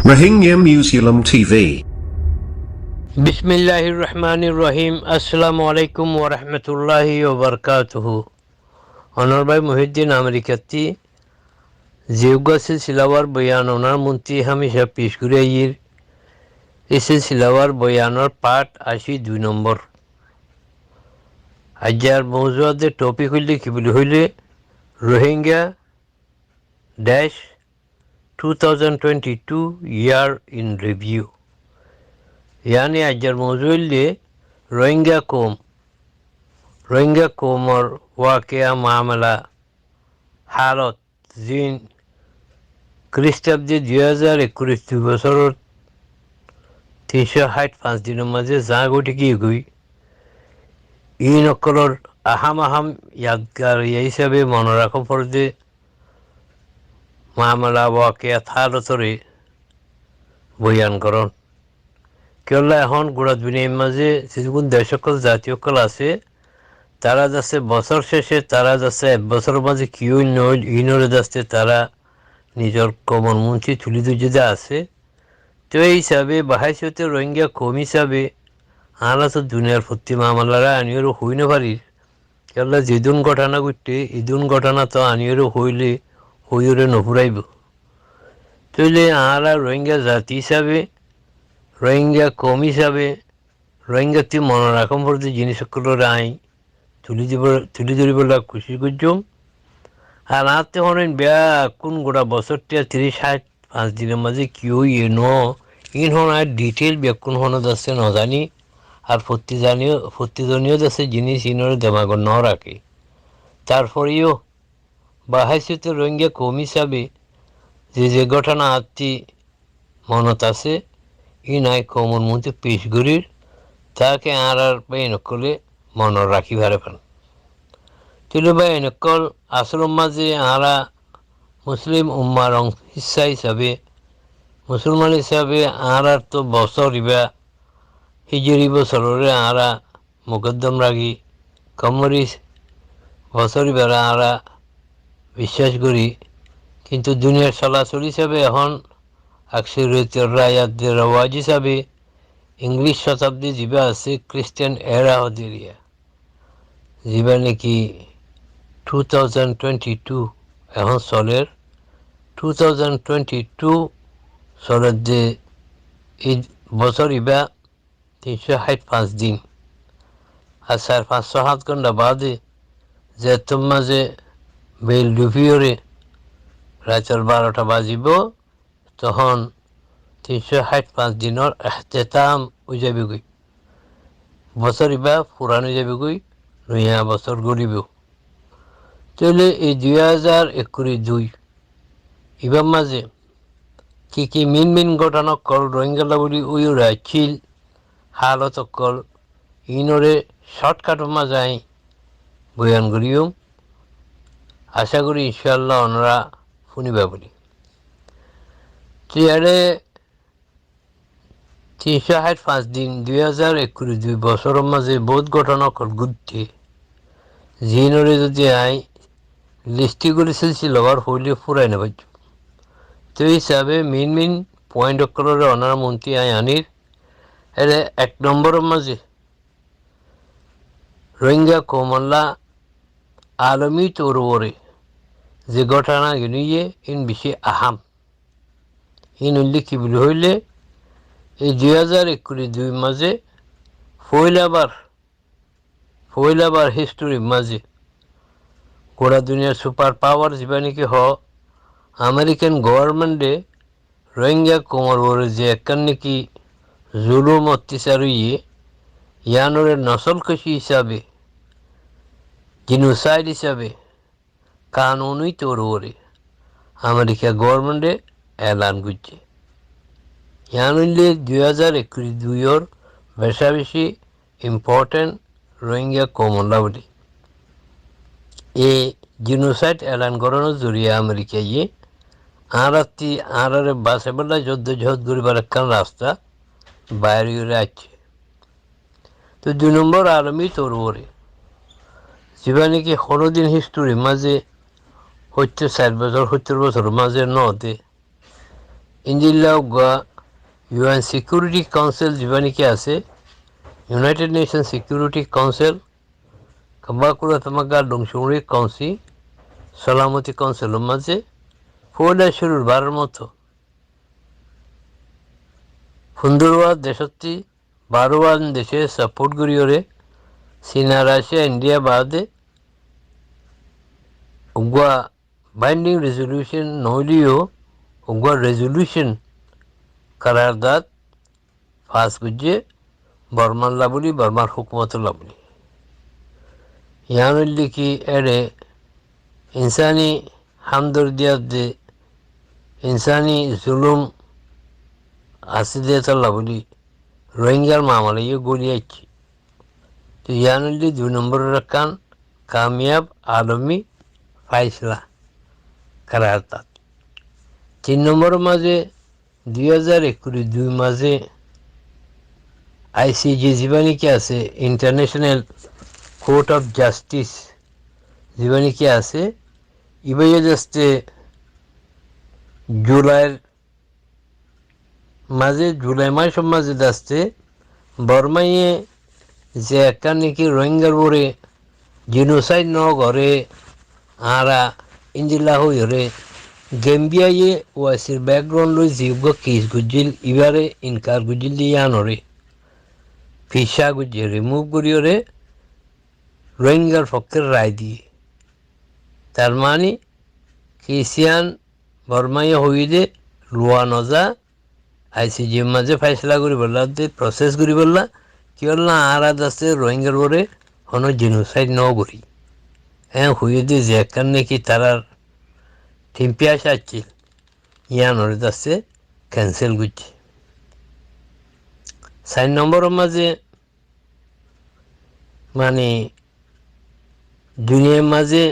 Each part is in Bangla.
Rohingya Museum TV. বিসমিল্লাহির রহমানির রহিম। আসসালামু আলাইকুম ওয়া রাহমাতুল্লাহি ওয়া বারাকাতুহু। অনরবাই মুহিদ্দিন আমেরিকাতি জিওগাসিল সিলাওয়ার বয়ান ওনার মন্ত্রী হামিশা পেশ করে আইয়ের এসে সিলাওয়ার বয়ানের পার্ট 82 নম্বর। আজ্জার মৌজুয়াদের টপিক হইলে কি বলি হইলে রোহিঙ্গা 2022 ইয়ার ইন রিভিউ। यानी अजर मौजूद लिए रोहिंग्या कौम और वाक़या मामला हालत जिन খ্ৰীষ্টাব্দী 2021 বছৰত 365 দিনৰ মাজে জাঁগ উঠি গৈ ই নকলৰ আহাম য়াদগাৰ হিচাপে মনে ৰাখিব পাৰোঁ যে মামলা वाक़या হালতৰে বয়ানকৰণ কেৱল এখন গোড়াত বিনিময় মাঝে যিগুণ দেশসকল জাতীয়সকল আছে তারা যাচ্ছে বছর শেষে তারা যাচ্ছে এক বছরের মাঝে কি হইল ইনরে যাচ্ছে তারা নিজের কমন মন্ত্রী তুলি দুজে আছে তো এই হিসাবে বাহাইশতে রোহিঙ্গা কম হিসাবে আনা তো দুনিয়ার প্রতি মামলারা আনিয়েরও হই না পারি কেবল যেদিন ঘটনা ঘটতে ইদুন ঘটনা তো আনিয়েরও হইলে হইরে নফুরাইব তৈলে আরা রোহিঙ্গা জাতি হিসাবে রোহিঙ্গা কম হিসাবে রোহিঙ্গাতে মনে রাখম প্রতি জিনিসগুলোর আই তুলি ধরিবলা খুশি করছম আর আতে হরেন বেয়া কোন গোটা বছরটা 365 দিনের মাঝে কি হইয়ে ইন হন আর ডিটেল ব্যাকুন হনত আছে নজানি আর প্রতিজনীয় আছে জিনিস ইনর দেমাগ ন রাখে তারপরেও বাহাইশতে রোহিঙ্গা কম হিসাবে যে ঘটনা আত্মি মনত আছে ই নাই কমন মধ্যে পেশ করির তাকে আর নকলে মনে রাখি ভারে পান তুলে বা নকল আসলম মাঝে আরা মুসলিম উম্মার হিসা হিসাবে মুসলমান হিসাবে আর তো বছর ইবা হিজরি বছরে আরা মুকদ্দম রাখি কমরি বছর ইবারা আরা বিশ্বাস করি কিন্তু দুনিয়ার চলাচল হিসাবে এখন আকসরিয়তের রায়াতদের রওয়াজ হিসাবে ইংলিশ শতাব্দী যা আছে খ্রিস্টান এরা হদিরিয়া যা নাকি 2022 এখন চলের 2022 চলের যে এই বছর ইবা 365 দিন আর 5-7 ঘন্টা বাদে যে তোমার যে বেল ডুবিওরে রাতের 12টা বাজিব তখন 365 দিনের এহতেতাম হয়ে যাবে গই বছর ইবা পুরান হয়ে যাবে গই নয়া বছর গড়িব তাহলে এই 2022 ইবার মাঝে কি মিন ঘটনা কল রোহিঙ্গা বলি ওইরা ছিল হালত কল ইনরে শর্টকাটের মাঝে আই বয়ান করিও আশা করি ইনশাআল্লাহ ওনারা শুনিবা বলি তিয়ারে 365 দিন 2021 বছরের মাঝে বহুত ঘটনা ঘটতে জিনরে যদি আই লিস্টি করেছিল আবার হইলে ফুরাই না পারছ তো এই হিসাবে মেন পয়েন্ট করে অনার মন্ত্রী আই আনির এর 1 নম্বরের মাঝে রোহিঙ্গা কমল্লা আলমী তোরে যে ঘটনা গিয়ে ইন বেশি আহাম ইন উল্লেখ কি বলে হইলে এই 2021 মাঝে ফয়লাবার হিস্টোরি মাঝে গোড়া দুনিয়ার সুপার পাওয়ার যা নাকি আমেরিকান গভর্নমেন্টে রোহিঙ্গা কোমর বলে যে একখান নাকি জুলুম অত্যাচার ইয়ানোর নসল খুশি হিসাবে জিনোসাইড হিসাবে কানুনই তোর ওরে আমেরিকা গভর্নমেন্টে এলান করছে ইয়ানুল্লে 2022 বেশি ইম্পর্টেন্ট রোহিঙ্গা কমলা বলি এই জিনোসাইড এলান করানোর জরিয়ে আমেরিকা আরারে বাসে বেলা যুদ্ধ করিবার একখান রাস্তা বাইরে আছে তো 2 নম্বর আলমী তোর ওরে যা নাকি কোনোদিন হিস্টোরি মাঝে 70 বছর 70 বছর মাঝে নদে ইঞ্জিল্লা উগা ইউএন সিকিউরিটি কাউন্সিল জীবানিকে আছে ইউনাইটেড নেশন সিকিউরিটি কাউন্সিল কাম্বাকুরা তামাগা দংশুরি কাউন্সি সালামতি কাউন্সিলের মাঝে ফৌলা শুরুর বারের মতো ফুন্দুরওয়া দেশত্তি 12 দেশে সাপোর্ট করিওরে চীনা রাশিয়া ইন্ডিয়া বাদে উগা বাইন্ডিং রেজলিউশন নহলিও উগা রেজলিউশন करारदाद फास गुज्जे बर्मान लाबुली बर्मार हुकूमत लाबुली यहाँ लिखी एडे इंसानी हमदर्दियत दे इंसानी जुलुम आसिदियत लाबुली रोहिंग्यार मामले ये गोली अच्छी तो यहाँ ली 2 नंबर रकान कामयाब आलमी फैसला करारदाद 3 नंबर माजे 2021 মাঝে আইসিজে জীবানিকে আছে ইন্টারন্যাশনাল কোর্ট অফ জাস্টিস জীবানিকে আছে ইবাইয়ে যাচ্ছে জুলাই মাসের মাঝে যাচ্ছে বর্মাইয়ে যে একটা নাকি রোহিঙ্গার বরে জিনোসাইড ন ঘরে আরা ইঞ্জিল্লা হইরে গেম্বিয়ায়ে ওয়াসির ব্যাকগ্রাউন্ড লই জিউগ কেস গুজিল ইবারে ইনকার গুজিল দিয়ানরে ফিসা গুজি রিমুভ করিওরে রোহিঙ্গার পক্ষের রায় দিয়ে তার মানে কেসিয়ান বর্মাইয়ে হইলে লোয়া নজা আইসিজির মাঝে ফেসলা করি বললা প্রসেস করি বললা কি বললা আর আছে রোহিঙ্গার বরে হন জিনোসাইড ন করি হ্যাঁ হইয়ে দিয়ে যে একখান নাকি তারার টিম্পিয়াস আছে ইয়ানোর আছে ক্যান্সেল করছে 4 নম্বরের মাঝে মানে দুনিয়ার মাঝে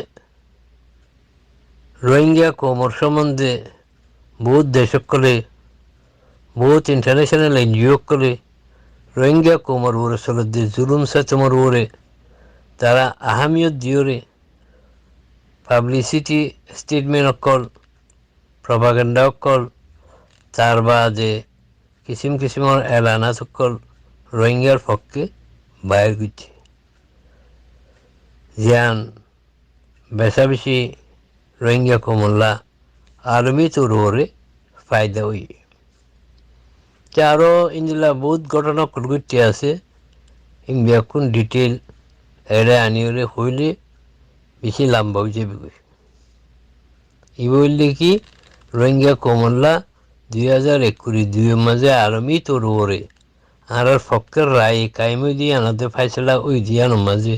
রোহিঙ্গা কমর সম্বন্ধে বহুত দেশক করে বহুত ইন্টারন্যাশনাল এনজিও করে রোহিঙ্গা কমর ওরে চলতে জুলুম সেতমর ওরে তারা আহামিয়ত দিওরে পাবলিসিটি স্টেটমেন্ট অকল প্রপাগান্ডা অকল তার বাদে কিসিম কিসিমর এলানাত অকল রোহিঙ্গার পক্ষে বাইর করছে জিয়ান বেশা বেশি রোহিঙ্গা কমল্লা আলমি তোর ওরে ফায়দা হই আরও ইন্দিলা বহুত ঘটনা করতে আছে ইংবিয়াকুন ডিটেল এড়ে আনিওরে হইলে বেশি লম্বা হয়ে যাবে ই বললে কি রোহিঙ্গা কমল্লা 2021 মাঝে আলমি তোর ওরে আর ফক্কের রায় কায়েমে দিয়ে আনাতে ফাইসলা ওই দিয়ানোর মাঝে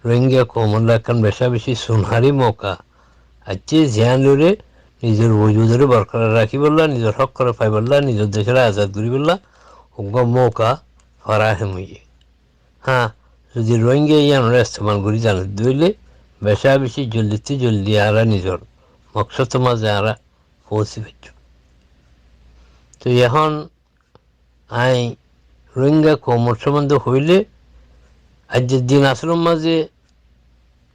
রোহিঙ্গা কমল্লা এখন বেশা বেশি সোনহারি মৌকা আজকে জিয়ান লড়ে নিজের বৈজুদরে বরকরার রাখি বললা নিজের হক করে পাই বললা নিজের দেশের আজাদ করি বললা ওগ মৌকা ফরাহেম হইয়ে হ্যাঁ যদি রোহিঙ্গা ইয়ানোর ইস্তেমাল করি জানো দইলে বেশা বেশি জলদি আরা নিজের মকসদ মাঝে আরা পৌঁছে পেয়েছ তো এখন আই রোহিঙ্গা কমর সম্বন্ধ হইলে আজকের দিন আসলাম মাঝে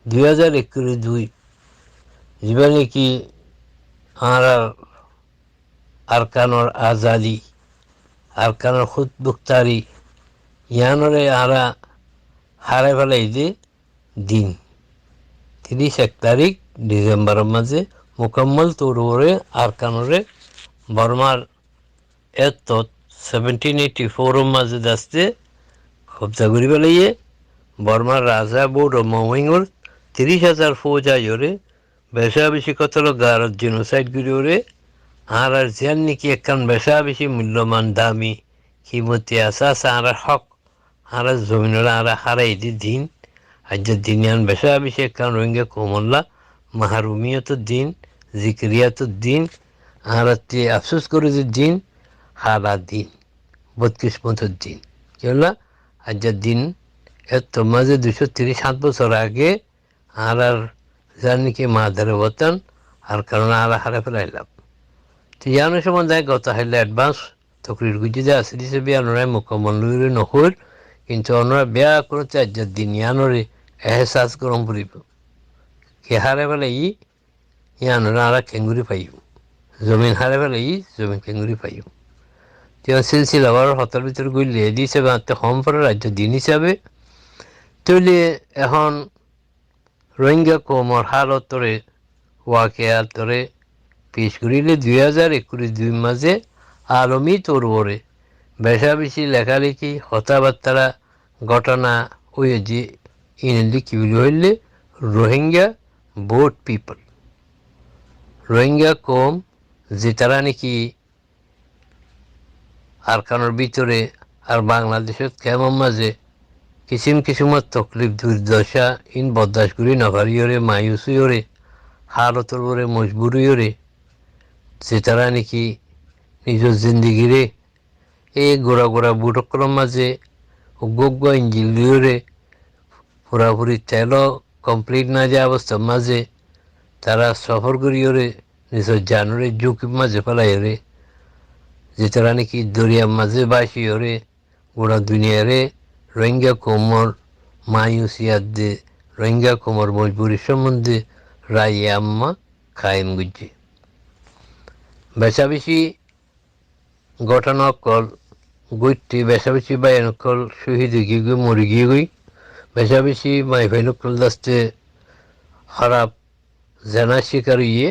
2021 যেবা নাকি আর আরকানোর আজাদি আরকানোর খুদ বুখতারি ইয়ানরে আরা হারাই ফেলাই যে দিন 31 তারিখ ডিসেম্বরের মাঝে মোকাম্মল তোর ওরে আরকানোরে বর্মার 1784 মাঝে দাসতে কবজা করি পেলাইয়ে বর্মার রাজা বোর্ড ও মহিঙ্গর 30,000 ফৌজ আইরে বেশা বেশি কত গারত জিনোসাইড করি ওরে আর জিয়ান নাকি একখান বেশা বেশি মূল্যমান দামি কিমতি আসা আর হক আর জমিনের আর হারাই দি দিন আজ দিন বেশা বেশি একখান রোহিঙ্গা কোমল্লা মাহরুমিয়ত দিন জিক্রিয়াত দিন আর আফসোস করে যে দিন হারা দিন বদকিসমতের দিন কি হল আজ দিন এত মাঝে 237 বছর আগে আর জানি কি মাদারে বতান আর কারণ আর হারে ফেলাইলাম তো ইয়ানোর সময় যায় গত হাইলে অ্যাডভান্স তকরির গুজি যে আসি দিছে বিয়ানোরাই মোকাম্মল লইরে নহর কিন্তু ওনারা বেয়া করতে আজ দিন ইয়ানোরে এহসাস গরম করিব কে হারে ফেলে ইয়ানোরা আর খেঙ্গুরি পাইব জমিন হারে ফেলে জমিন কেঙ্গুরি পাইও তেওঁ সিলসিলাবার হতার ভিতর গুলি এদি হিসাবে আত্মে হম পরে রাজ্য দিন হিসাবে তৈলি এখন রোহিঙ্গা কমর হালতরে ওয়াকেয়ার তরে পেশ করিলে 2021 মাঝে আলমী তরবরে বেশা বেশি লেখালেখি হতাবার্তারা ঘটনা ওই যে ইনলি কি হইলে রোহিঙ্গা বোট পিপল রোহিঙ্গা কম যে তারা নাকি আরকানোর ভিতরে আর বাংলাদেশত কেমন মাঝে কিসিমত তকলিফ দুর্দশা ইন বরদাস্ত করি নভারিয়রে মায়ুসিয়রে হালতর ওরে মজবুরিয়রে যে তারা নাকি নিজের জিন্দিগিরে এই গোড়া বুটকর মাঝে উগ্গ ইঞ্জিলিয়রে পুরাপুরি তেল কমপ্লিট না যায় অবস্থার মাঝে তারা সফর করিয়রে নিজের জানুরে ঝুঁকি মাঝে ফেলাইরে যে তারা নাকি দরিয়ার মাঝে বাসিয়রে গোড়া দুনিয়ারে রোহিঙ্গা কোমর মায়ুসিয়াদ দে রোহিঙ্গা কোমর মজবুরি সম্বন্ধে রায় আম্মা খায়েম গুজ্জে বেশাবেশি ঘটনা কল গুইটি বেশাবেশি বায়ানকল শহীদ গিয়ে গই মরি গিয়ে গই বেশাবেশি মাই ভাইনকল দাস্তে খারাপ জানা শিকার ইয়ে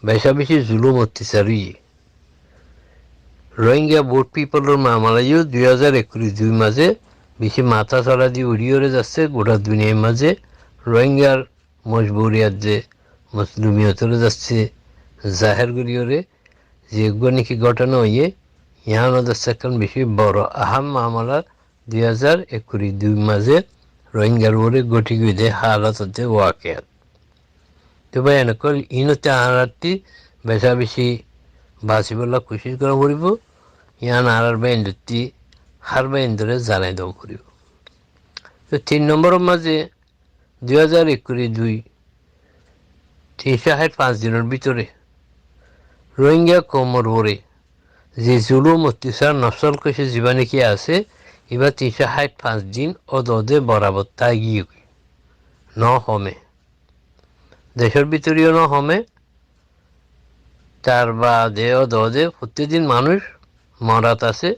বেশাবেশি জুলুম অত্যাচার ইয়ে রোহিঙ্গা বোট পিপলের মামলায়ও 2021 মাঝে বেশি মাথা চড়া দিয়ে উড়িয়ে যাচ্ছে গোটা দুনিয়ার মাঝে রোহিঙ্গার মজবুরিয়াত যে মুসলিমিয়তরে যাচ্ছে জাহের গুলিয়রে যেগুলো নাকি ঘটনা হইয়ে ইহানো যাচ্ছে এখন বেশি বড় আহাম মামলা 2021 মাঝে রোহিঙ্গার উপরে গটি গিয়ে হালত হচ্ছে ওয়াকেয়াত তো ভাই এনেকল ইনতে আহারাটি বেশা বেশি বাঁচিবলা কোশিশ করা পড়ব ইয়ান আর বাইন্ডটি হার বাইন্দরে জানাই দেওয়া পড়ব তো 3 নম্বরের মাঝে 2021 365 দিনের ভিতরে রোহিঙ্গা কমর ওরে যে জুলুম অত্যাচার নকশাল কষে জীবা নাকি আছে এবার 365 দিন অদে বরাবর তাই গিয়ে ন হমে দেশের ভিতরেও ন হমে তার বাদে অদে প্রতিদিন মানুষ মরাত আছে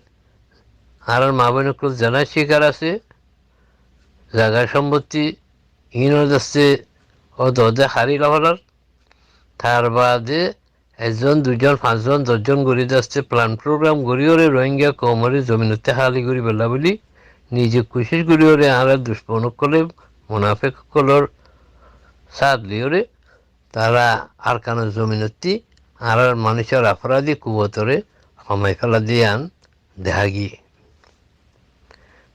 আর মা বোনকুল জানার শিকার আছে জায়গা সম্পত্তি হীন যাচ্ছে অদে হারি লহলার তার বাদে 1 2 5 10 গড়ি যাচ্ছে প্ল্যান প্রোগ্রাম গড়িওরে রোহিঙ্গা কমরে জমিনতে হালি করি বেলা বলি নিজে কোশিশ করিওরে আর দুষ্পনক কলে মুনাফেক কলর সাথ লিওরে তারা আর কান জমিনতি আর মানুষের অপরাধী কুবতরে সময় ফেলা দিয়ে আন দেখা গিয়ে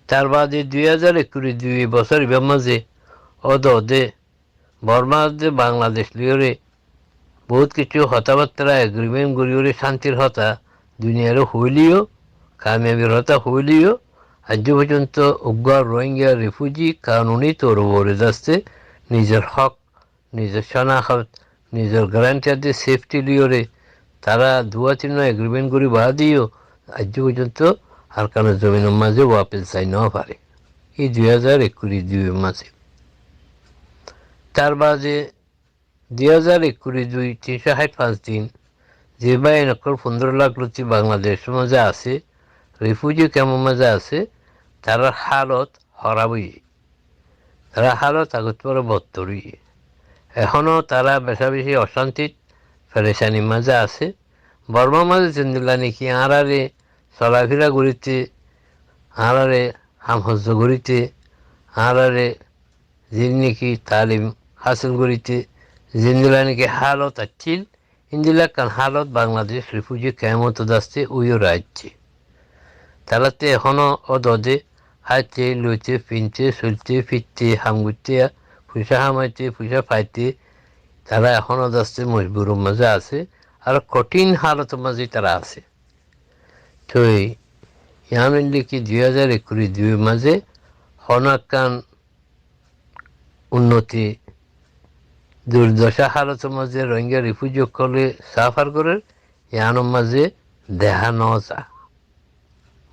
তার বাদে 2021 বছর মাঝে অদে বর্মাদে বাংলাদেশ লিওরে বহুত কিছু হতাবার্তা এগ্রিমেন্ট গড়িওরে শান্তির হতা দুনিয়ারও হইলিও কামিয়াবির হতা হইলিও আজ পর্যন্ত উগ্র রোহিঙ্গা রিফিউজি কানুনি তরবরে যাচ্ছে নিজের হক নিজের শনাখত নিজের গ্যারান্টি সেফটি লিওরে তারা 2-3 এগ্রিমেন্ট করি বাদ দিও আজ পর্যন্ত আর কারো জমিনের মাঝে ওয়াপেস চাই না পারে এই 2021 মাঝে তার বাদে 2021 365 দিন যে বাইন 15 লাখ লোক বাংলাদেশ মাঝে আছে রিফিউজি কেমন মাঝে আছে তারা হালত হরাবই তারা হালত আগত পরে বত্তরই এখনও তারা বেশি অশান্তিত পেরেশানির মাঝে আছে বর্মা মাঝে চিন্দিলা নাকি আড়ারে চলাফেরা করিতে আড়ারে হামহজ্জ করিতে আড়ারে যে নাকি তালিম হাসিল করিতে জিন্দিলা নাকি হালত আছিল ইন্দিলা কান হালত বাংলাদেশ রিফিউজি কেমত যাচ্ছে ওইও রাজ্যে তারাতে এখনও অদে হাইতে লইতে পিনতে চলতে ফিরতে হামগুতে পয়সা হামাইতে পয়সা পাইতে তারা এখনও যাচ্ছে মজবুরের মাঝে আছে আর কঠিন হালতের মাঝে তারা আছে তো ইয়ামিনলি কি 2021 মাঝে হনাকান উন্নতি দুর্দশা হালতের মাঝে রোহিঙ্গা রিফিউজি করলে সাফার করে ইয়ানোর মাঝে দেখা ন যা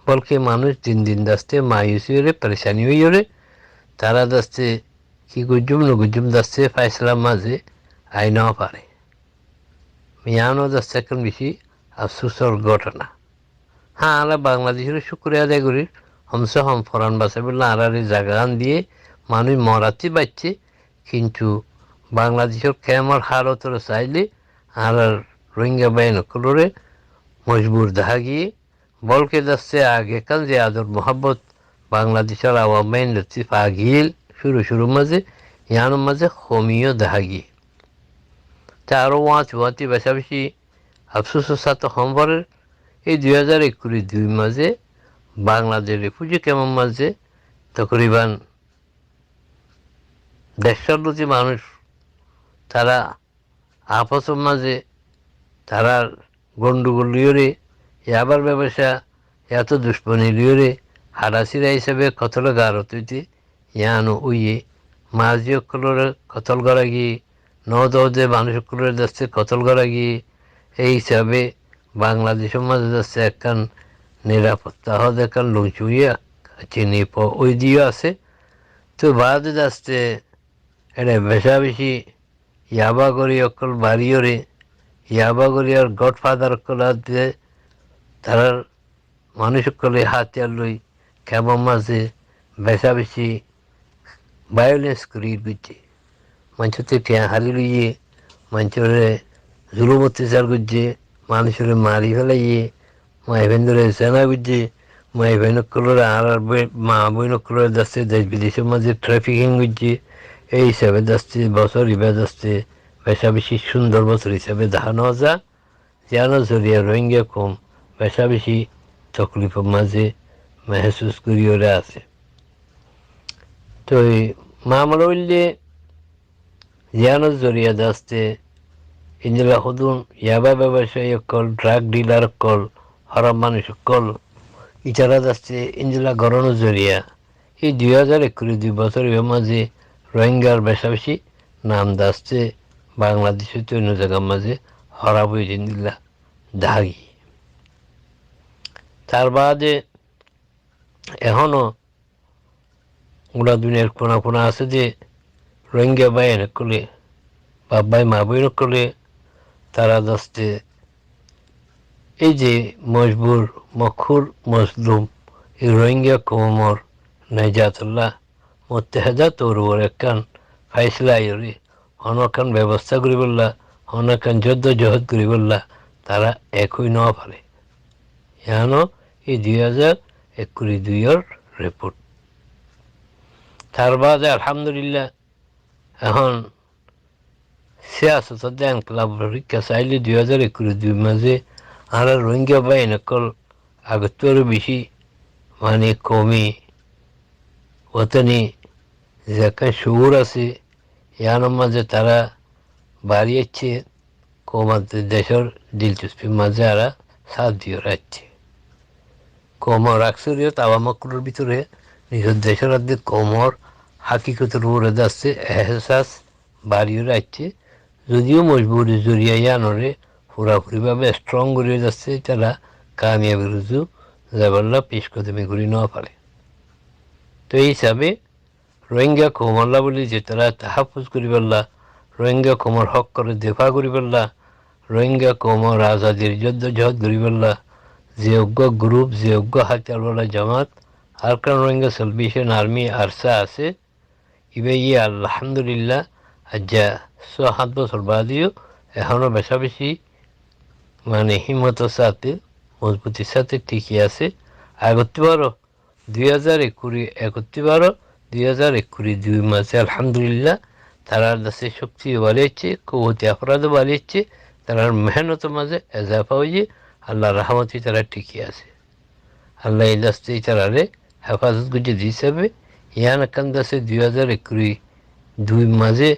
বলকে মানুষ দিন দিন দাস্তে মায়ুসি হরে পরেশানি হইরে তারা দাস্তে কি গুজুম নগুজুম দাস্তে ফাইসলার মাঝে আই না পারে ইয়ানো যাচ্ছে এখন বেশি আফসোসের ঘটনা। হ্যাঁ, আমরা বাংলাদেশের শুক্রিয়া আদায় করি, হমসে হম ফরান বাসে বললে আর জায়গান দিয়ে মানুষ মরাতে পারছে, কিন্তু বাংলাদেশের কেমন হালত চাইলে আর রোহিঙ্গা বাহিনী মজবুর দেখা গিয়ে বলকে যাচ্ছে আগেকাল যে আদর মোহাব্বত বাংলাদেশের আওয়াম বাহিনী লতিফ আগিল শুরু মাঝে ইয়ানোর মাঝে কমিও দেখা গিয়ে তা আরও ওয়াতি বেশাবেশি আফসোসের সাথে সম্বরের এই 2021 মাঝে বাংলাদেশ রিফিউজি কেমন মাঝে তকরিবান 150 মানুষ তারা আপসের মাঝে তারা গন্ডগোল লিওরে আবার ব্যবসা এত দুশ্মনী লিওরে হারাসিরা হিসেবে কতল গারত হইতে ইয়ানো উইয়ে মাঝি অকলের কতল করা গিয়ে নদে মানুষ অকলের যাচ্ছে কতল করা গিয়ে এই হিসাবে বাংলাদেশের মাঝে যাচ্ছে একখান নিরাপত্তা হদ একখান লুচুইয়ে চিনি ওই দিয়েও আছে। তো বাদে যাচ্ছে এটা বেশা বেশি ইয়াবা করি অকল বাড়িওরে ইয়াবা করি আর গডফাদার অকল দিয়ে তারা মানুষ অকলে হাতিয়ার লই কেমন মাঝে বেশা বেশি ভায়োলেন্স করি বুঝছে মানুষতে টিয়া হারি লইয়ে মানুষরে জুলুম অত্যাচার করছে মানুষের মারি ফেলাইয়ে মাই ভেন্দরে সেনা বুঝছে মাই ভেনকলর আর মা বইনকলর যাচ্ছে দেশ বিদেশের মাঝে ট্রাফিকিং করছে। এই হিসাবে যাচ্ছে বছর ইবাদ আসছে বেশা বেশি সুন্দর বছর হিসাবে দেখানো যা যেন জরিয়া রোহিঙ্গা কম বেশা বেশি তকলিফের মাঝে মেহসুস করি ওরা আছে। তো এই মামলা উল্লে যেন জরিয়া যাচ্ছে ইঞ্জলা হদুন ইয়াবা ব্যবসায়ী কল ড্রাগ ডিলার কল হরম মানুষ কল ইচারা যাচ্ছে ইঞ্জলা গরণ জরিয়া এই 2021 বছরের মাঝে রোহিঙ্গার বেশাবেশি নাম দাসছে বাংলাদেশের অন্য জায়গার মাঝে হরাবই জিন্দিল্লা দাগি। তার বাদে এখনও গোটা দুনিয়ার কোনা কোনা আছে যে রোহিঙ্গা বাহিনী করলে বাবাই মা বই করলে তারা যাচ্ছে এই যে মজবুর মখুর মজলুম এই রোহিঙ্গা কমর নাইজাতুল্লাহ মোত্তেহাদা তোর ওর একখান ফাইসলা আইরি অনখান ব্যবস্থা করি বললা অনখান যুদ্ধ জহদ করি বললা তারা একই ন পারে এখানো এই 2021 রিপোর্ট। তার বাদে আলহামদুলিল্লাহ এখন সিয়াসত দেন ক্লাব পরীক্ষা চাইলে 2021 মাঝে আর রোহিঙ্গা বাহিনী কল আগতের বেশি মানে কমি ওতনি যেখানে শুর আছে ইয়ানোর মাঝে তারা বাড়িয়েছে কমাতে দেশের দিলচস্পির মাঝে আরা সাথ দিয়ে রাখছে কমর রাখছে তাওয়ামকলের ভিতরে নিজের দেশের আর্ধেক কমর হাকিকতের উপরে যাচ্ছে এহসাস বাড়িয়ে রাখছে যদিও মজবুরি জড়িয়ে ইয়ানরে পুরাপুরিভাবে স্ট্রং করে যাচ্ছে তারা কামিয়াবি রুজু যাবাল্লা পেশ কদমি করি না পারে। তো এই হিসাবে রোহিঙ্গা কমল্লা বলি যে তারা তাহাফুজ করি পারলা রোহিঙ্গা কমর হক করে দেফা করি পারলা রোহিঙ্গা কমর আজাদির যুদ্ধ জহদ করি পারলা যে যোগ্য গ্রুপ যে যোগ্য হাতিয়ারওয়ালা জামাত আর কারণ রোহিঙ্গা সালভেশন আর্মি আরসা আছে ইবে ইয়ে আলহামদুলিল্লাহ আজ্জা 7 বছর বাদেও এখনও বেশা বেশি মানে হিম্মতের সাথে মজবুতির সাথে ঠিকই আছে। আগত্তিবারও 2021 মাসে আলহামদুলিল্লাহ তারার দেশে শক্তি বাড়িয়েছে কৌতি অপরাধও বাড়িয়েছে তারার মেহনত মাঝে এজাফা হয়ে আল্লাহ রহমতি তারা ঠিকই আছে। আল্লাহ এই দাসতেই তারারে হেফাজত গুজি হিসাবে ইয়ান এখান দাসে 2021 মাঝে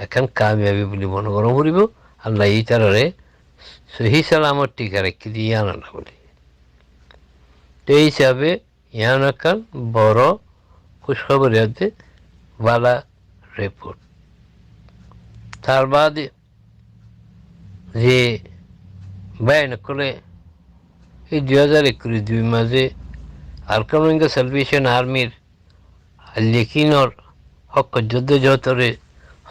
এখন কামিয়াবি বলে মনে গরম করিব আল্লাহ এই তারারে সহি সালামত টিকা রেখে দিয়ে ইয়ান আল্লাহ বলি। তো এই হিসাবে ইয়ান এখন বড় খুশখবর আছে বালা রিপোর্ট। তার বাদে যে বাইন করে এই 2021 মাঝে আরকান রোহিঙ্গা সালভেশন আর্মির লেকিনর হক যুদ্ধ জহতরে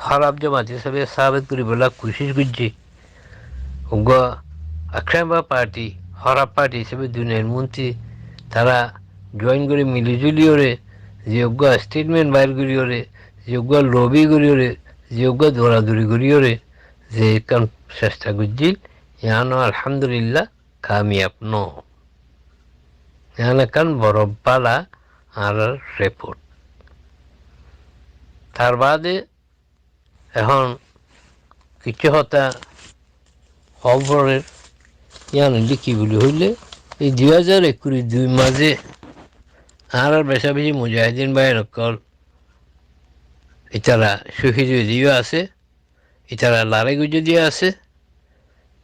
খারাপ জমাত হিসাবে সাবেত করি বলা কোশিশ করছে উগ্র আখ্রামা পার্টি হরা পার্টি হিসেবে দুনিয়ার মন্ত্রী তারা জয়েন করে মিলিজুলি ওরে যোগ্য স্টেটমেন্ট বাইর করি ওরে যোগ্য লবি করি ওরে যোগ্য দৌড়াদৌড়ি করি ওরে যে কান চেষ্টা করছিল ইয়ানো আলহামদুলিল্লাহ কামিয়াব ন ইয়ান কান বড় পালা আর রিপোর্ট তার বাদে এখন কিছু হতা খবরের ইয়ান কি বলি হইলে এই 2021 মাঝে আর বেশা বেশি মুজাহিদিন ভাইয়ের নকল এটারা শহীদ দিয়ে আছে এটারা লড়াই গুজে দিয়ে আছে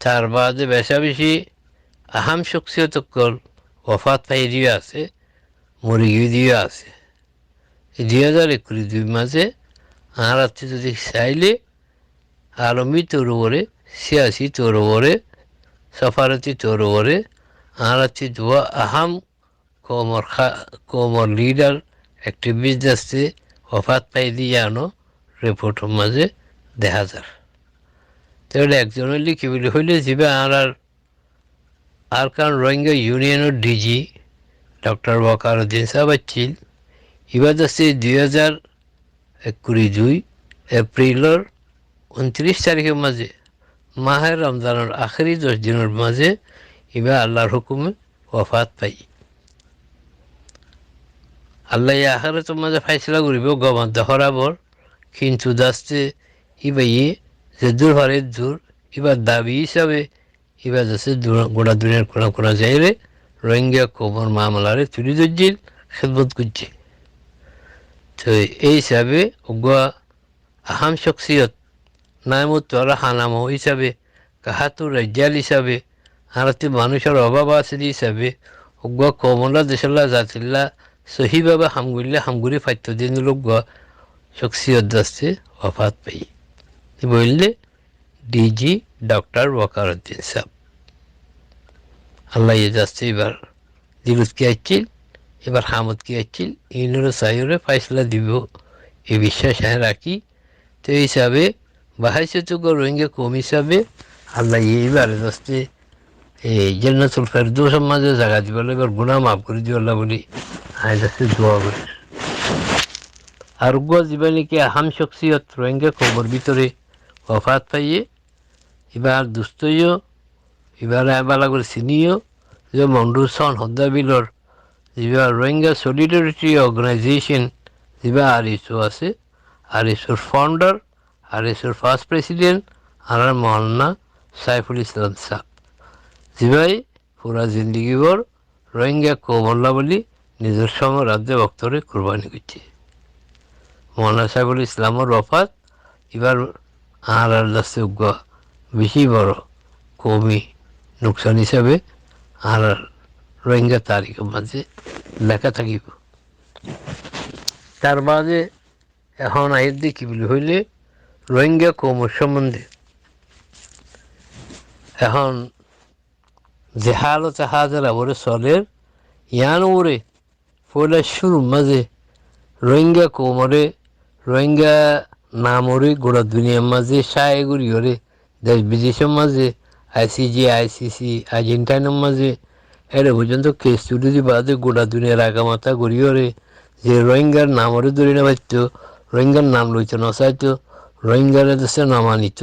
তার বাদে বেশা বেশি আহাম শখসিয়ত কল ওফাত পাই দিয়ে আছে মরি গিয়ে দিয়ে আছে এই 2021 মাঝে আর যদি চাইলে আলমী তোর ওরে সিয়াসি তোর ওরে সফারতি তোর ওরে আর দোয়া আহাম কোমর লিডার অ্যাক্টিভিস্ট আছে ওফাত পাই দিয়ে আনো রিপোর্টের মাঝে দেখা যায় তাহলে একজনের কি বলি হইলে যাবে আর কারণ রোহিঙ্গা ইউনিয়নের ডিজি ডক্টর ওয়াকারুদ্দিন সাহেব আছিল এবার আছে 2022 এপ্রিলের 29 তারিখের মাঝে মাহের রমজানের আখেরি 10 দিনের মাঝে এবার আল্লাহর হুকুমে ওফাত পাই আল্লাহ আখেরে তো মাঝে ফাইসলা করিব গমান্ত হরাবর কিন্তু দাস্তে ইবাই যে দূর হরে দূর এবার দাবি হিসাবে এবার যাচ্ছে গোড়া দুনিয়ার কোনা যাইরে রোহিঙ্গা কোমর মামলারে তুলি ধরছিল খেদমত করছে তো এই হিসাবে আহাম শখসিয়ত নামুত্তরা হানাম হিসাবে কাহাতুর রাজ্যাল হিসাবে আরতি মানুষের অভাব আছে হিসাবে কমলা দেশলা জাতিল্লা সহিভাবে হামগুড়ি ফাইত্য দিন লোক শখসিয়ত যাচ্ছে ওফাত পাই বললে ডিজি ডক্টর ওয়াকারুদ্দিন সাহেব আল্লাহ যাচ্ছে এবার দিলুত কি আসছিল এবার হামদ কি আসছিল ইউনুরে সাইরে ফাইসলা দিব এই বিশ্বাস রাখি তো এই হিসাবে বাহাইছে তো রোহিঙ্গা কম হিসাবে আল্লাহ এইবার যাচ্ছে এই জান্নাতুল ফেরদৌসের মাঝে জায়গা দিব এবার গুনাহ মাফ করে দিওয়াল্লাহ বলি আয় যাচ্ছে দোয়া করি আর জীবনে কি আহাম শখসিয়ত রোহিঙ্গা খবর ভিতরে ওফাত পাইয়ে এবার দুস্থইও এবার এবালা করে চিনিও যে মন্ডুসন হদ্দা বিলর যেবা রোহিঙ্গা সলিডারিটি অর্গানাইজেশন যেবা আরএসও আছে আরএসওর ফাউন্ডার আরএসওর ফার্স্ট প্রেসিডেন্ট আর মৌলানা সাইফুল ইসলাম সাহেব যেবাই পুরা জিন্দিগিবর রোহিঙ্গা কোমল্লা বলি নিজের সঙ্গে রাজ্যে বক্তরে কোরবানি করছে মৌলানা সাইফুল ইসলামের ওফাত এবার আর দাস্তে বেশি বড় কমি নোকসান হিসাবে আর রোহিঙ্গা তারিখের মাঝে লেখা থাকিব তার মাঝে এখন আয়ের দিয়ে কি বলি হইলে রোহিঙ্গা কৌমের সম্বন্ধে এখন যে হালতে হাজার ওরে চলের ইয়ান ওরে পয়লা শুরুর মাঝে রোহিঙ্গা কৌমরে রোহিঙ্গা নামরে গোড়া দুনিয়ার মাঝে সায়গুড়ি ওরে দেশ বিদেশের মাঝে আইসিজি আইসিসি আর্জেন্টাইনের মাঝে এটা পর্যন্ত কেস তুলি বাদে গোটা দুনিয়ার আগামাতা গড়িয়ে যে রোহিঙ্গার নামরে ধরে না পারত রোহিঙ্গার নাম লইতে নচাইত রোহিঙ্গার দেশে নামানিত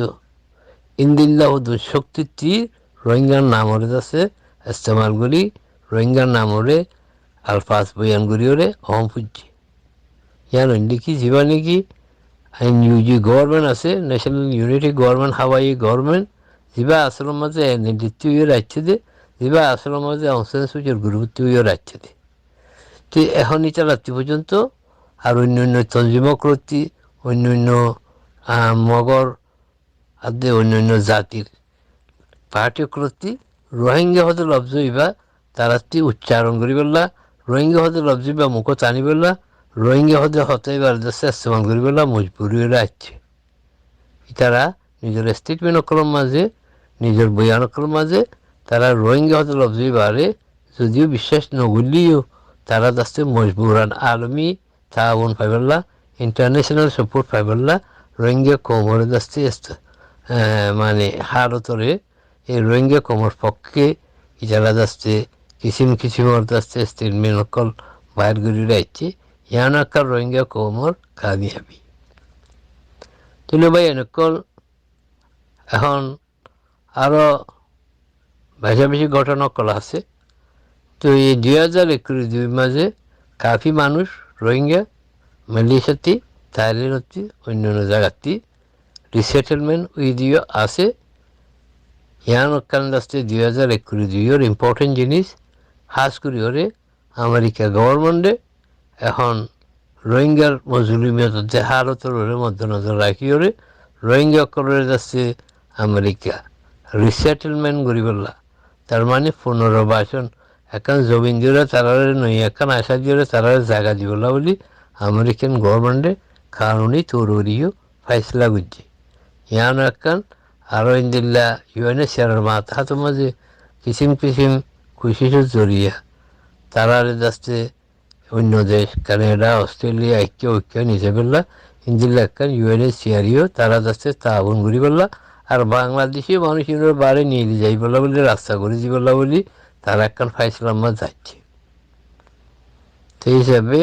ইন্দিল্লাহ দুঃশক্তির তীর রোহিঙ্গার নামরে আছে ইস্তেমাল করি রোহিঙ্গার নামরে আলফাজ বয়ান করিওরে অহম পুজি ইয়ান কি জীবা নাকি নিউজি গভর্নমেন্ট আছে ন্যাশনাল ইউনিটি গভর্নমেন্ট হাওয়াই গভর্নমেন্ট যেবা আসলের মাঝে নেতৃত্ব রাখছে দে যেবা আসলের মাঝে অংশান সূচের গুরুত্ব রাখছে দে তো এখন এটা রাত্রি পর্যন্ত আর অন্য তঞ্জিমক্রতি অন্য মগর আদে অন্য জাতির পার্টিক্রতি রোহিঙ্গা হতে লব্জ ইবা তারাতি উচ্চারণ করি পেলা রোহিঙ্গা হতে লব্জ ইবা মুখ টানি পেলা রোহিঙ্গা হতে হতে এবার দেশে ইস্তেমাল করি পেলা মজবুরি আসছে তারা নিজের স্টেটমেন্টর মাঝে নিজের বয়ানকর মাঝে তারা রোহিঙ্গা হতে লব্জ ইবারে যদিও বিশ্বাস নগলিও তারা দাস্তে মজবুরান আলমী তাউন পাইবেলা ইন্টারন্যাশনাল সাপোর্ট পাইবেলা রোহিঙ্গা কোমরে দাস্তে মানে হারতরে এই রোহিঙ্গা কমর পক্ষে ইজারা যাচ্ছে কিসিম অর্থ আসছে স্টেটমেন্ট অকল বাইর করে রাখছে ইয়ান আকার রোহিঙ্গা কমর কামিয়াবি তুলে ভাই এনেকল এখন আরও বেশি ঘটনা কল আছে তো এই 2021 মাঝে কাফি মানুষ রোহিঙ্গা মালয়েশিয়াতে থাইল্যান্ডতে অন্যান্য জায়গাতে রিসেটেলমেন্ট উইদিও আছে ইয়ান কারণ আসছে 2021 ইম্পর্টেন্ট জিনিস হাজ করি ওরে আমেরিকা গভর্নমেন্টে এখন রোহিঙ্গার মজুরিমিয়ত যে হারতর ওরে মধ্যনজর রাখি ওরে রোহিঙ্গা করে যাচ্ছে আমেরিকা রিসেটেলমেন্ট করি বললা তার মানে পুনর্বাসন এখন জমিন দিয়ে তারা নই এখন আশা দিয়ে তারা জায়গা দিবলা বলি আমেরিকান গভর্নমেন্টে কারণই তরুরিও ফাইসলা করছে ইয়ান এখন আরও ইন্দিল্লা ইউএনএসিআর মাথা মাঝে কিসিম খুশির জড়িয়া তারা যাচ্ছে অন্য দেশ কানাডা অস্ট্রেলিয়া ঐক্য নিচে পেলা ইন্দিল্লা এখন ইউএনএসিআরও তারা যাচ্ছে তাবন ঘুরি পেলা আর বাংলাদেশি মানুষের বাড়ি নিয়ে যাই বলা বলি রাস্তা করে দিবলা বলি তারা এখন ফাইসলামা যাচ্ছে সেই হিসাবে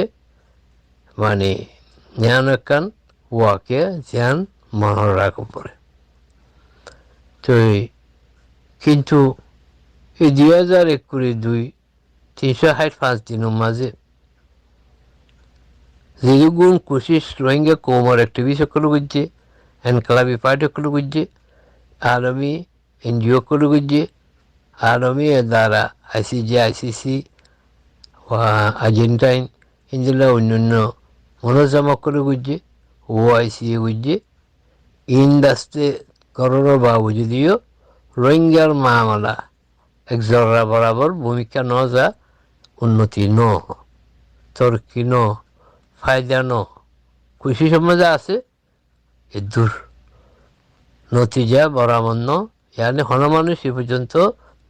মানে জ্ঞান এখন ওয়াকে জ্ঞান মনে রাখা পড়ে তো কিন্তু এই 2021 365 দিনের মাঝে যেগুন কোশিশ রোহিঙ্গা কোমর অ্যাক্টিভিস্ট সকল করছে এনকালাবি পার্টি সকল করছে আলমী এনজিও সকল করছে আলমী এর দ্বারা আইসিসি আর্জেন্টাইন ইন্দিলা অন্যান্য মনোজামক করে করছে ওআইসি করছে ইন্ডাস্ট্রি করোনা বাবু যদিও রোহিঙ্গার মামলা এক জররা বরাবর ভূমিকা ন যা উন্নতি ন তর্কি ন ফায়দা ন খুশি সমাজে আছে এ দূর নতিজা বরামন্ন ইয়ানি হনমানুষ এ পর্যন্ত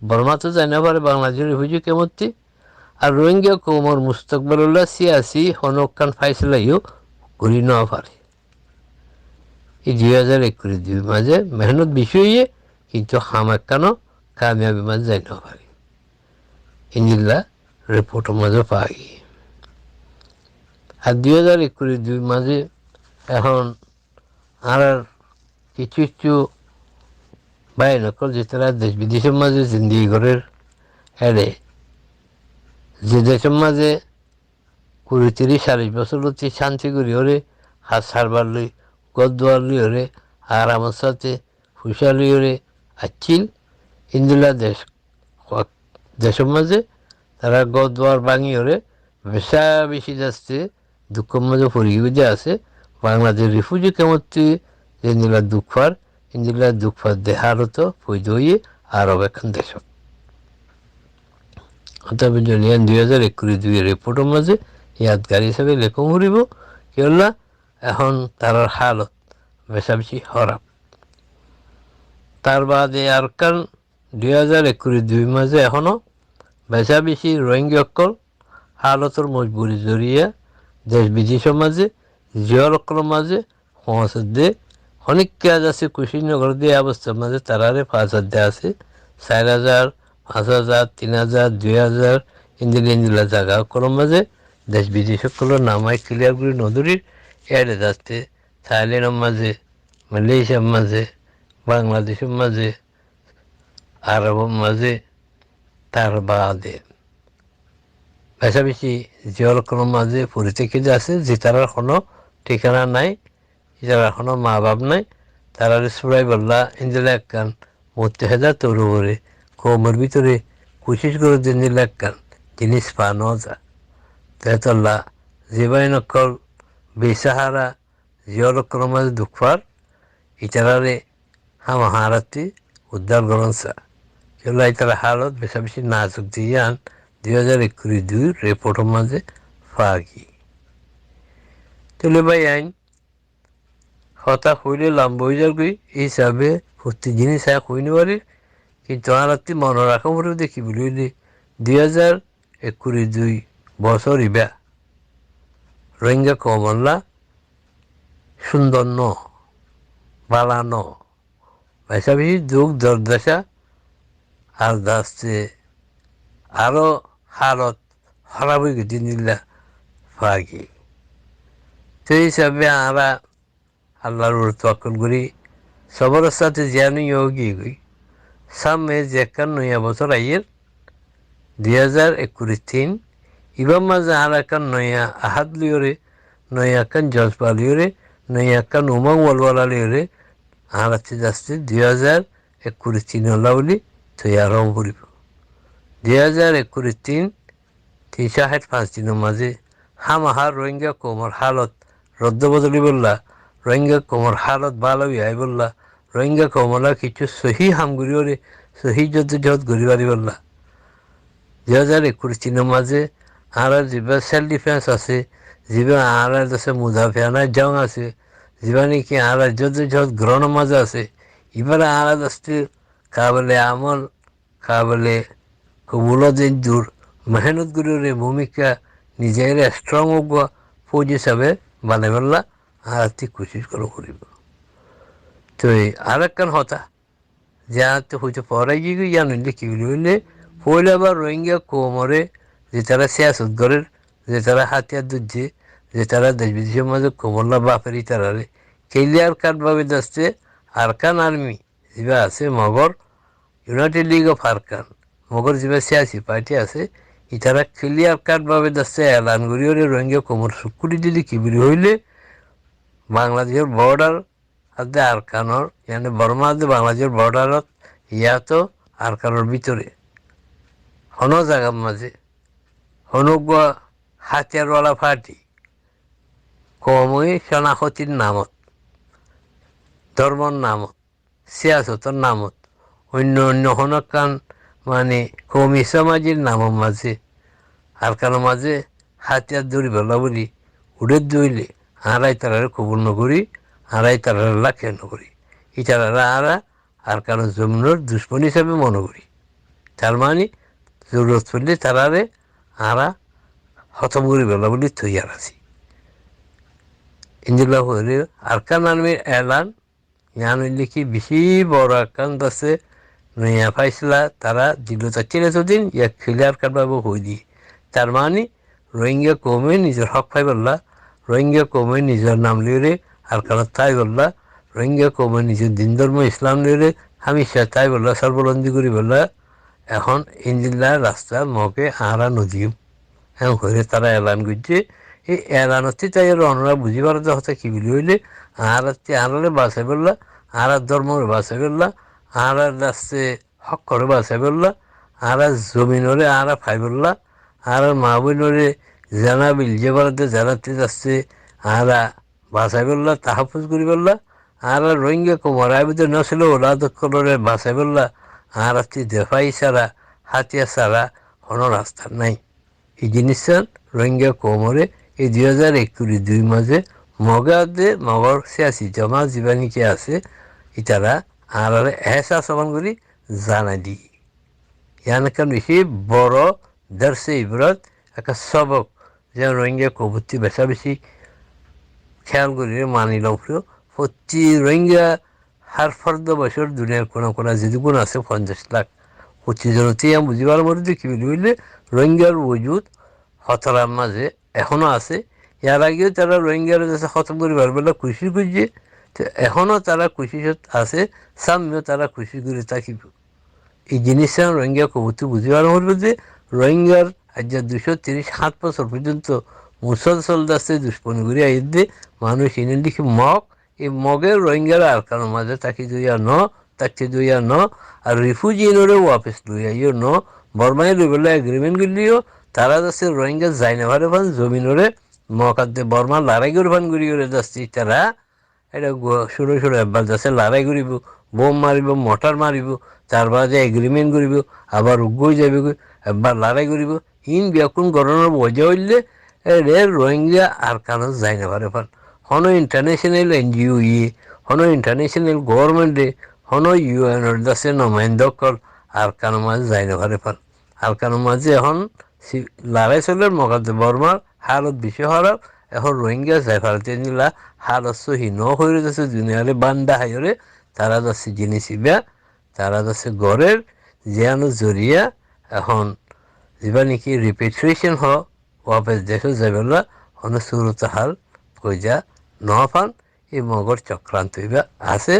বর্মা তো জানা পারে বাংলাদেশের রিফিউজি কেমতি আর রোহিঙ্গা কোমর মুস্তকবরুল্লাহ সিয়াসি হনকান ফাইসলাইও ঘুরি ন পারে এই 2021 মাঝে মেহনত বিষয়ে কিন্তু হামাক্কানো কামিয়াবি মাঝে যাই না পারি ইন্দিল্লা রিপোর্টের মাঝে পাই আর 2021 মাঝে এখন আর কিছু বাইরে নকল যে তারা দেশ বিদেশের মাঝে জিন্দিগি ঘরের এড়ে যে দেশের মাঝে 20-30-40 বছর হচ্ছে শান্তি করি ওরে হাত সারবার লই গদুয়ার লই ওরে আর আমার সাথে ফুসা লই ওরে আচ্ছিল ইন্দুলা দেশের মাঝে তারা গদুয়ার ভাঙি ওরে বেশি যাচ্ছে দুঃখের মাঝে পরিয়ে আছে বাংলাদেশ রিফিউজি কেমতি ইন্দুলা দুঃখার দেহারত পৈদ হয়ে আরব এখন দেশ অতএব জনিয়ান 2021 রিপোর্টের মাঝে ইয়াদগার হিসাবে লেখম হরিব কেননা এখন তার হালত বেশি খারাপ তার বাদে আর কারণ 2021 মাঝে এখনও বেশি রোহিঙ্গা অকল হালতর মজবুরি জড়িয়ে দেশ বিদেশের মাঝে জিয়রকর মাঝে সমাজের দে অনেক কাজ আছে কুশীনগর দিয়ে অবস্থার মাঝে তারারে 5,000 দেওয়া আছে 4,000 5,000 3,000 2,000 ইন্দিলা জায়গা কোনো মাঝে দেশ বিদেশ সকলের নামাই ক্লিয়ার করে নদীর এড়ে যাচ্ছে থাইল্যান্ডের মাঝে মালয়েশিয়ার মাঝে বাংলাদেশের মাঝে আরবের মাঝে তার বাদে বেশি জিয়রকর মাঝে পরিচয় আছে যে তারার কোনো ঠিকানা নাই যারা এখনো মা বাপ নাই তারা সুরাই বললা ইন্দিলা একখান মুত্তেহেদা তরু করে কোমর ভিতরে কোশিশ করে দিন একখান জিনিস পানো যা তেতল্লা জীবাই নকল বেসাহারা জিয়রকর মাঝে দুঃখার ইতারারে হারাতি উদ্ধার গরমসা কেলা ইতারা হালত বেশি নাজুক দিয়ে আন 2021 রিপোর্টের মাঝে ফাঁকি তুলে ভাই আইন হতা হইলে লম্ব হয়ে যাবে এই হিসাবে প্রতি জিনিস হইনি পারি কিন্তু আর মনে রাখা পরে দেখি বলি 2021 বছর ইবা রোহিঙ্গা কমল্লা সুন্দর ন বালা ন বেশি যুগ দরদশা আর যাচ্ছে আরও হালত খারাপ হয়ে গেছে নিল্লা ফাঁকি সেই হিসাবে আমরা আল্লাহর উপর তওয়াক্কুল করি সবার সাথে যেন যোগী গই সামনে যে 51 বছর আইয়ের 2021 ইবাম মাঝে আর একখান নয়া আহাদ লিওরে নয়া একখান জজবা লিওরে নয়া একখান উমং ওয়ালওয়ালা লিওরে আর আছে যাচ্ছে 2021 হল্লা বলি তৈয়ারও করিব 2021 365 দিনের মাঝে হামাহার রোহিঙ্গা কোমর হালত রদ্দ বদলি বললা রোহিঙ্গা কোমর হালত ভালো আই বললা রোহিঙ্গা কোমলা কিছু সহি হামগুড়ি ওরে সহি যত গড়ি বাড়ি বললা 2021 মাঝে আর যেবা সেলফ ডিফেন্স আছে যেবা আর আছে মুদাফিয়ানা জং আছে যেবা নাকি আর যত গ্রহণ মাঝে আছে এবারে আর আসতে কাবলে আমল কাবলে কবুলদিন দূর মেহনত গুরুরে ভূমিকা নিজের স্ট্রং হোক ফৌজ হিসাবে বানাই বললা আর ঠিক কোশিশ করিব তো আর একখান হতা যাতে হয়তো পরে গিয়ে জানিলে কি বললে পয়লা আবার রোহিঙ্গা কোমরে যে তারা সিয়াসত গড়ের যে তারা হাতিয়ার দুধছে যে তারা দেশ বিদেশের মাঝে কোমরলা বাপের তারারে ক্লিয়ার কাটভাবে যাচ্ছে আরকান আর্মি যেবা আছে মগর United league of Arkan Magar যেবা সিয়াসি party আছে ইতারা ক্লিয়ার কাটভাবে যাচ্ছে এলান করিওরে রোহিঙ্গা কোমর সুকুরি দিলে কি বলি হইলে বাংলাদেশের বর্ডার আদে আরকানর ইয়ানি বর্মা আদে বাংলাদেশের বর্ডারত ইয়াতো আরকানর ভিতরে হন জায়গার মাঝে হনুগুয়া হাতিয়ারওয়ালা পার্টি কমই শনাখতির নামত ধর্মর নামত সিয়াসতর নামত অন্য অন্য হনকান মানে কমি সমাজের নামের মাঝে আরকানোর মাঝে হাতিয়ার দৌড়ি বেলা বলি উড়ে দইলে আড়াই তারারে কবুল নকরি আড়াই তারার লাখে নকরি এই তারারা আরা আরকানোর জমিনের দুশ্মন হিসাবে মনে করি তার মানে জরুরত পড়লে তারারে আরা খতম করে বেলা বলি তৈয়ার আছি ইন্দিল্লা হলে আরকান আর্মির এলান ইয়ান হইলে কি বেশি বড় আরকান আছে নয়া পাইছিলা তারা দিল চাচ্ছিল এতদিন ইয়া ক্লিয়ার কাটভাবে হয়ে দিয়ে তার মানে রোহিঙ্গা কমে নিজের হক পাই বললা রোহিঙ্গা কমে নিজের নাম লিয়ে আরকানত তাই বললা রোহিঙ্গা কমে নিজের দিন ধর্ম ইসলাম লিয়ে হামিশা তাই বললা সর্বলন্দি করি বললা এখন ইন্দিল্লা রাস্তা মকে আরা নদীও এমন করে তারা এলান করছে এই এলানতি তাই রনরা বুঝিবার হতে কি বলি হইলে আর আনারে বাসাই বললা আর ধর্মরে বাসাই বললা আর রাস্তে হক করে বাসাই বললা আর জমিনরে আর ফাই বললা আর মা বোনরে জানাবিল যে বারাতে জানাতে যাচ্ছে আর বাসাই বললা তাহাফুজ করি বললা আর রোহিঙ্গা কোমর আবিদের নছিল ওলা দক্ষরে বাসাই বললা আর দেফাই ছাড়া হাতিয়া ছাড়া কোনো রাস্তা নাই এই জিনিসটা রোহিঙ্গা কোমরে এই 2021 মাঝে মগাদে মগর সিয়াসি জমা জীবাণীকে আছে ইতারা আর এহসা সমান করি জানাই দি ইয়ান একটা বেশি বড় দর্শে ইবরত একটা সবক যে রোহিঙ্গা কবুতি বেশা বেশি খেয়াল করি মানিলাম প্রতি রোহিঙ্গা হার ফর্দ বছর দুনিয়ার কোনো কোনো যেদিগুণ আছে 50 লাখ প্রতি জনতেই আমি বুঝিবার মধ্যে কি বলি রোহিঙ্গার ওজুদ হতরার মাঝে এখনও আছে ইয়ার আগেও তারা রোহিঙ্গার কাছে খতম করিবার বেলা খুশি খুঁজছে তো এখনও তারা খুশি আছে সামনেও তারা খুশি করে থাকিব এই জিনিসটা রোহিঙ্গা কবুতর বুঝিবার মধ্যে যে রোহিঙ্গার আজ 237 বছর পর্যন্ত মুসলসল দাসে দুষ্পনি করে আইতে মানুষ এনে লিখি মগ এই মগের রোহিঙ্গার আর কারোর মাঝে তাকে দুইয়া ন তাকে দুইয়া ন আর রিফিউজি ইনোরে ওয়াপেস লইয়া ইও ন বর্মায় লইবেলা এগ্রিমেন্ট করলিও তারা যাচ্ছে রোহিঙ্গা যাই না ভারে ফান জমিনরে মকাতে বর্মা লড়াই করে ফান ঘুরি করে যাচ্ছি তারা এটা সরু সরু একবার যাচ্ছে লড়াই করিব বোম মারিব মটার মারিব তার বাদে এগ্রিমেন্ট করিব আবার উগ্রই যাবে একবার লড়াই করিব ইন ব্যাকুন গরমের বজা হইলে রে রোহিঙ্গা আর কারো যাই না ভারে ফান হন ইন্টারন্যাশনাল এনজিও হন ইন্টারন্যাশনাল গভর্নমেন্টে হন ইউএনর দাসে নমাইন্দকল আর কারো মাঝে যাই না ভারে ফান আর কারো মাঝে এখন লড়াই চলের মকাতে বর্মার হালত বেশি হওয়ার এখন রোহিঙ্গা যাই ভারতে নিলা হালত সহি ন হয়ে যাচ্ছে দুনিয়ারে বান্দা হাইরে তারা যাচ্ছে জিনিস ইবা তারা যাচ্ছে গড়ের জিয়ানো জরিয়া এখন যেবা নেকি রিপেট্রিয়েশন হ ওয়াপেস দেশে যাইবেলা হন সুরত হাল কইজা নফান এই মগর চক্রান্ত হইবা আছে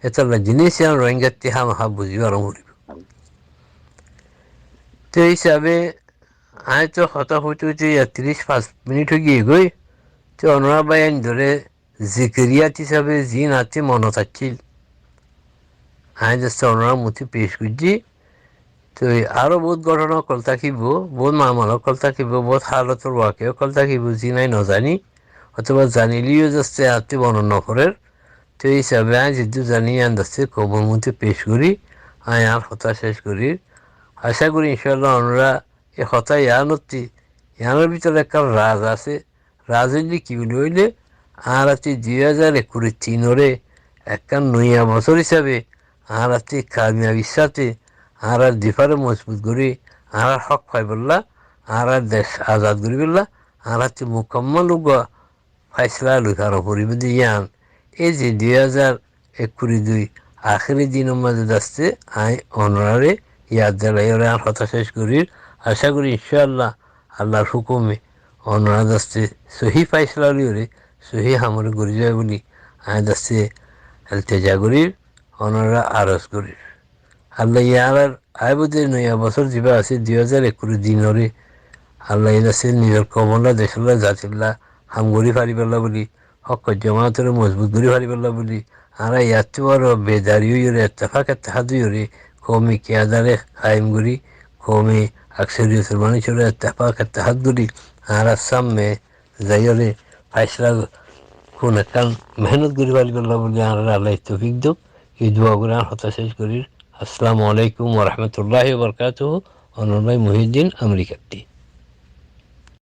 এতলা জিনিস রোহিঙ্গা তিহা মাহা বুঝিব আরম্ভ করিব তো হিসাবে আয় তো হতা হইতে হইতে 35 মিনিট হয়ে গিয়ে গই তো অনরাবাই আইন ধরে জিকিরিয়াত হিসাবে জি নাচে মনে থাকছিল আয় যাচ্ছে অনরা মতি পেশ করছি তো আরও বহুত ঘটনা কল থাকিব বহুত মামলা কল থাকিব বহুত হালতর ওয়াকেও কল থাকিব জি নাই নজানি অথবা জানিলিও যাচ্ছে আত্মি বর্ণনা করের তো এই হিসাবে আয় যেহেতু জানি আন যাচ্ছে কবর মধ্যে পেশ করি আয় আর হতা শেষ করি আশা করি ইনশাল্লাহ আমরা এই হতা ইয়ানতি ইয়ানোর ভিতরে একটা রাজ আছে রাজ হইলে কি বলি হইলে আর আছি 2023 একটা নয়া বছর হিসাবে আর আছি কামিয়াবির সাথে আর দিফারে মজবুত করি আর হক পাই বললা আর দেশ আজাদ করি বললা আর হচ্ছে মুকম্মল ফাইসলা লুকার পরিবেদি ইয়ান এই যে 2021 আখেরি দিনের মাঝে যাচ্ছে আই অনারে ইয়াদ দেলাই ওরা আর হতা শেষ করি আশা করি ইনশাআল্লাহ আল্লাহর হুকুমে অনারা যাচ্ছে সহি ফাইসলা লিওরে সহি হামরে করি যায় বলি আয় যাচ্ছে তেজা করির অনারা আরজ করির আল্লাহ ইয়ার আয় বোধে নয়া বছর যা আছে 2021 দিনরে আল্লাহ আছে নিজের কমলা দেশলা জাতিল্লা হাম গড়ি ফারি পেলা বলি হক জমাতরে মজবুত গড়ি ফারি পেলা বলি আর ইয়াতে বড় বেদারিও এত্তেফাক এত্তেহাদুরে কৌমি কেয়াদারে কায়েম করি কৌমি আকসরিয়তের মানুষের এত্তেফাক এত্তেহাদ করি আর সামনে যাইরে ফাইসলা কোন একটা মেহনত করি ফারি পেলা বলি আর আল্লাহ তৌফিক দো এই দোয়া করে হতা শেষ করি আসসালামু আলাইকুম ওয়া রাহমাতুল্লাহি ওয়া বারাকাতুহু অনলাইন মহিউদ্দিন আমেরিকাটি